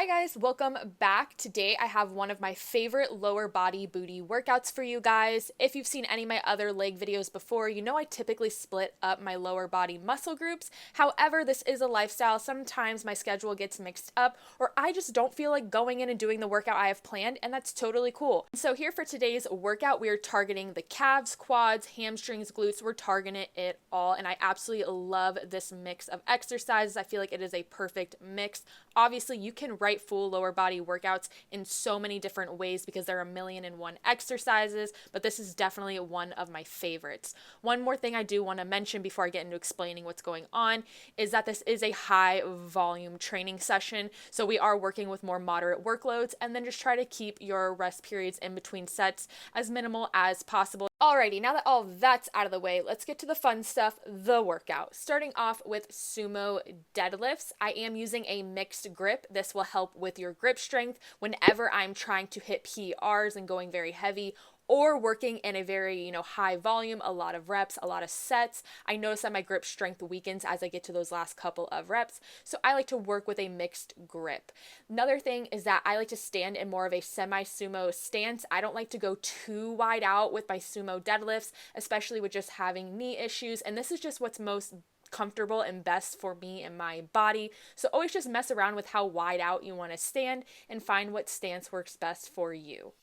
Hi guys, welcome back. Today I have one of my favorite lower body booty workouts for you guys. If you've seen any of my other leg videos before, you know I typically split up my lower body muscle groups. However, this is a lifestyle. Sometimes my schedule gets mixed up or I just don't feel like going in and doing the workout I have planned, and that's totally cool. So here for today's workout, we are targeting the calves, quads, hamstrings, glutes. We're targeting it all, and I absolutely love this mix of exercises. I feel like it is a perfect mix. Obviously, you can write full lower body workouts in so many different ways because there are 1,000,001 exercises, but this is definitely one of my favorites. One more thing I do want to mention before I get into explaining what's going on is that this is a high volume training session. So we are working with more moderate workloads, and then just try to keep your rest periods in between sets as minimal as possible. Alrighty, now that all that's out of the way, let's get to the fun stuff, the workout. Starting off with sumo deadlifts. I am using a mixed grip. This will help with your grip strength whenever I'm trying to hit PRs and going very heavy, or working in a very, high volume, a lot of reps, a lot of sets. I notice that my grip strength weakens as I get to those last couple of reps, so I like to work with a mixed grip. Another thing is that I like to stand in more of a semi-sumo stance. I don't like to go too wide out with my sumo deadlifts, especially with just having knee issues, and this is just what's most comfortable and best for me and my body. So always just mess around with how wide out you want to stand and find what stance works best for you.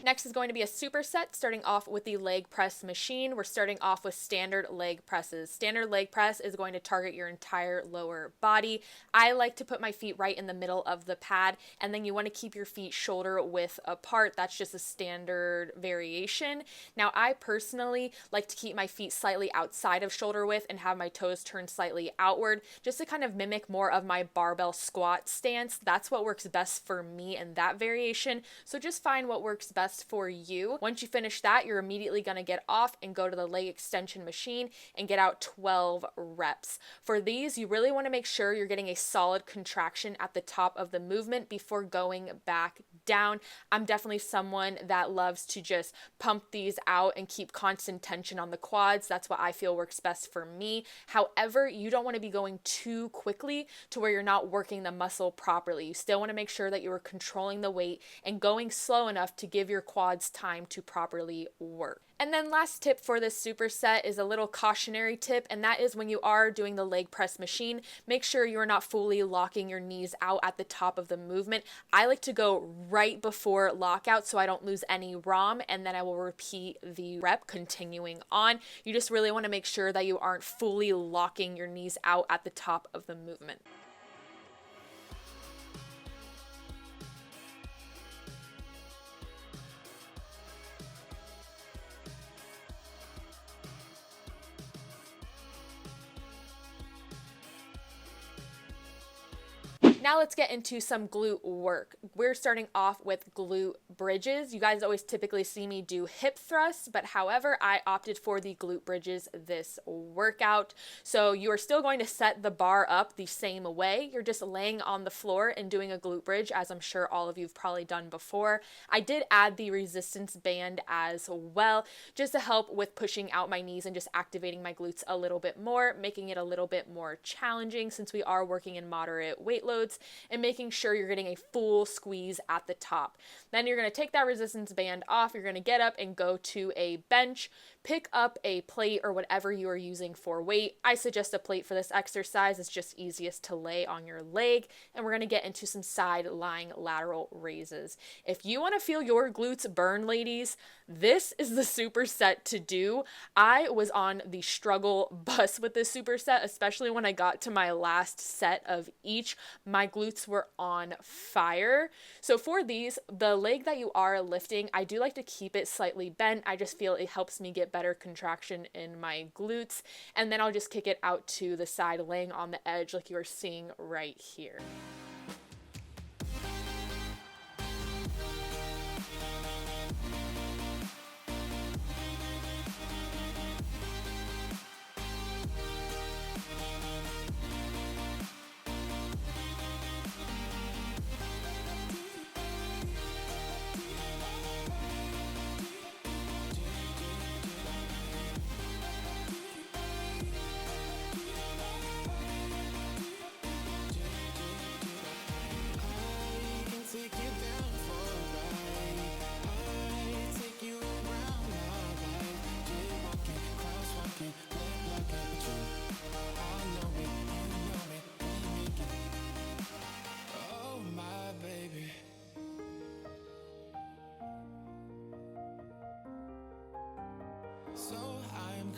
Next is going to be a superset, starting off with the leg press machine. We're starting off with standard leg presses. Standard leg press is going to target your entire lower body. I like to put my feet right in the middle of the pad, and then you want to keep your feet shoulder width apart. That's just a standard variation. Now, I personally like to keep my feet slightly outside of shoulder width and have my toes turned slightly outward, just to kind of mimic more of my barbell squat stance. That's what works best for me in that variation. So just find what works best for you. Once you finish that, you're immediately going to get off and go to the leg extension machine and get out 12 reps. For these, you really want to make sure you're getting a solid contraction at the top of the movement before going back down. I'm definitely someone that loves to just pump these out and keep constant tension on the quads. That's what I feel works best for me. However, you don't want to be going too quickly to where you're not working the muscle properly. You still want to make sure that you are controlling the weight and going slow enough to give your quads time to properly work. And then last tip for this superset is a little cautionary tip, and that is when you are doing the leg press machine, make sure you're not fully locking your knees out at the top of the movement. I like to go right before lockout so I don't lose any ROM, and then I will repeat the rep continuing on. You just really want to make sure that you aren't fully locking your knees out at the top of the movement. Now let's get into some glute work. We're starting off with glute bridges. You guys always typically see me do hip thrusts, but however, I opted for the glute bridges this workout. So you are still going to set the bar up the same way. You're just laying on the floor and doing a glute bridge, as I'm sure all of you have probably done before. I did add the resistance band as well, just to help with pushing out my knees and just activating my glutes a little bit more, making it a little bit more challenging since we are working in moderate weight loads, and making sure you're getting a full squeeze at the top. Then you're going to take that resistance band off. You're going to get up and go to a bench, pick up a plate or whatever you are using for weight. I suggest a plate for this exercise. It's just easiest to lay on your leg, and we're going to get into some side lying lateral raises. If you want to feel your glutes burn, ladies, this is the superset to do. I was on the struggle bus with this superset, especially when I got to my last set of each. My glutes were on fire. So for these, the leg that you are lifting, I do like to keep it slightly bent. I just feel it helps me get better contraction in my glutes. And then I'll just kick it out to the side, laying on the edge like you are seeing right here.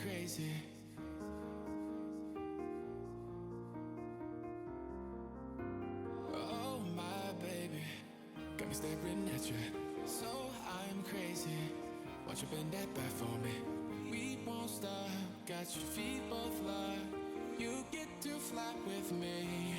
crazy. Oh my baby, got me staring at you. So I'm crazy. Won't you bend that back for me? We won't stop. Got your feet both locked. You get to fly with me.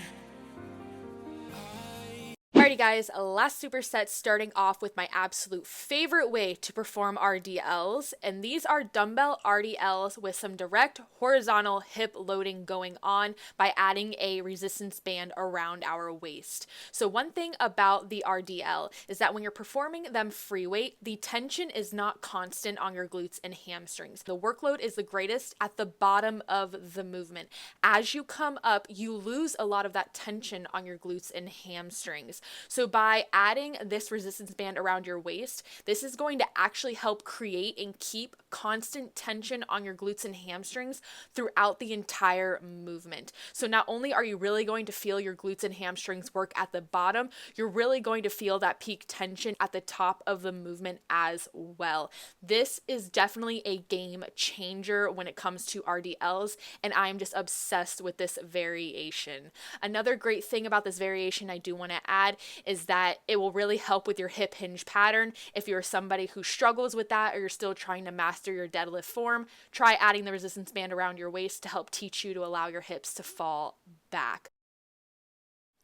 Alrighty guys, last superset, starting off with my absolute favorite way to perform RDLs, and these are dumbbell RDLs with some direct horizontal hip loading going on by adding a resistance band around our waist. So one thing about the RDL is that when you're performing them free weight, the tension is not constant on your glutes and hamstrings. The workload is the greatest at the bottom of the movement. As you come up, you lose a lot of that tension on your glutes and hamstrings. So by adding this resistance band around your waist, this is going to actually help create and keep constant tension on your glutes and hamstrings throughout the entire movement. So not only are you really going to feel your glutes and hamstrings work at the bottom, you're really going to feel that peak tension at the top of the movement as well. This is definitely a game changer when it comes to RDLs, and I'm just obsessed with this variation. Another great thing about this variation I do want to add is that it will really help with your hip hinge pattern. If you're somebody who struggles with that or you're still trying to master your deadlift form, try adding the resistance band around your waist to help teach you to allow your hips to fall back.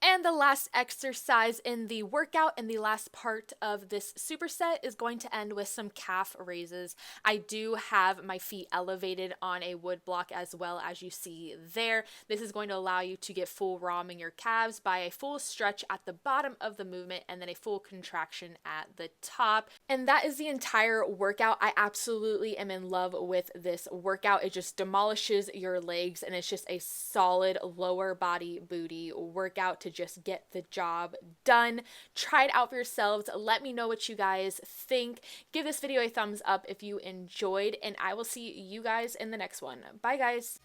And the last exercise in the workout and the last part of this superset is going to end with some calf raises. I do have my feet elevated on a wood block as well, as you see there. This is going to allow you to get full ROM in your calves by a full stretch at the bottom of the movement and then a full contraction at the top. And that is the entire workout. I absolutely am in love with this workout. It just demolishes your legs and it's just a solid lower body booty workout to just get the job done. Try it out for yourselves. Let me know what you guys think. Give this video a thumbs up if you enjoyed, and I will see you guys in the next one. Bye, guys.